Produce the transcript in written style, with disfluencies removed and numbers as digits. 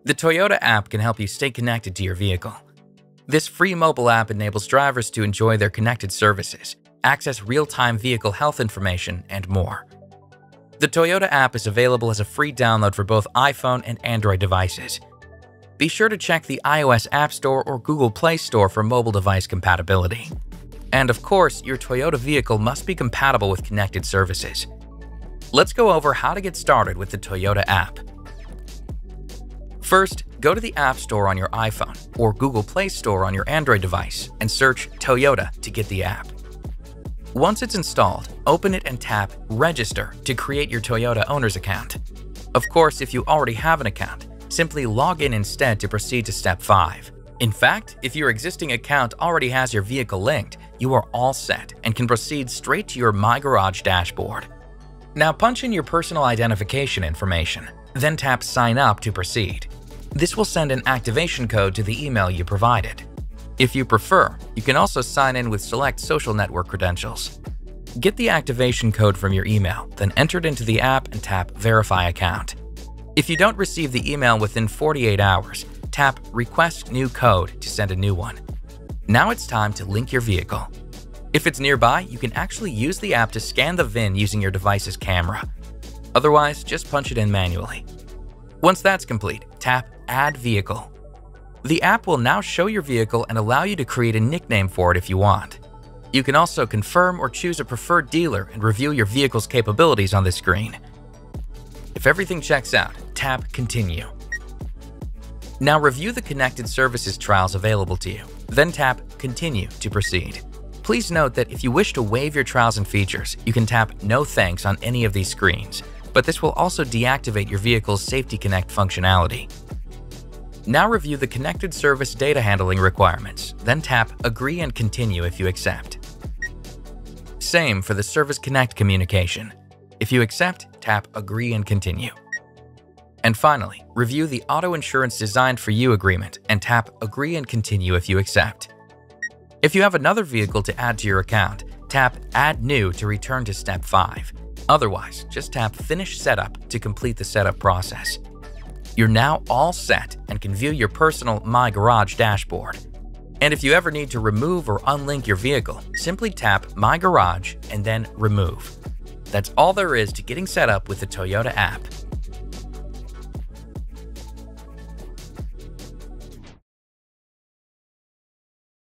The Toyota app can help you stay connected to your vehicle. This free mobile app enables drivers to enjoy their connected services, access real-time vehicle health information, and more. The Toyota app is available as a free download for both iPhone and Android devices. Be sure to check the iOS App Store or Google Play Store for mobile device compatibility. And of course, your Toyota vehicle must be compatible with connected services. Let's go over how to get started with the Toyota app. First, go to the App Store on your iPhone or Google Play Store on your Android device and search Toyota to get the app. Once it's installed, open it and tap Register to create your Toyota owner's account. Of course, if you already have an account, simply log in instead to proceed to step 5. In fact, if your existing account already has your vehicle linked, you are all set and can proceed straight to your My Garage dashboard. Now punch in your personal identification information, then tap Sign Up to proceed. This will send an activation code to the email you provided. If you prefer, you can also sign in with select social network credentials. Get the activation code from your email, then enter it into the app and tap Verify Account. If you don't receive the email within 48 hours, tap Request New Code to send a new one. Now it's time to link your vehicle. If it's nearby, you can actually use the app to scan the VIN using your device's camera. Otherwise, just punch it in manually. Once that's complete, tap Add Vehicle. The app will now show your vehicle and allow you to create a nickname for it if you want. You can also confirm or choose a preferred dealer and review your vehicle's capabilities on the screen. If everything checks out, tap Continue. Now review the connected services trials available to you, then tap Continue to proceed. Please note that if you wish to waive your trials and features, you can tap No Thanks on any of these screens, but this will also deactivate your vehicle's Safety Connect functionality. Now review the connected service data handling requirements, then tap Agree and Continue if you accept. Same for the Service Connect communication. If you accept, tap Agree and Continue. And finally, review the Auto Insurance Designed for You agreement and tap Agree and Continue if you accept. If you have another vehicle to add to your account, tap Add New to return to step 5. Otherwise, just tap Finish Setup to complete the setup process. You're now all set and can view your personal My Garage dashboard. And if you ever need to remove or unlink your vehicle, simply tap My Garage and then Remove. That's all there is to getting set up with the Toyota app.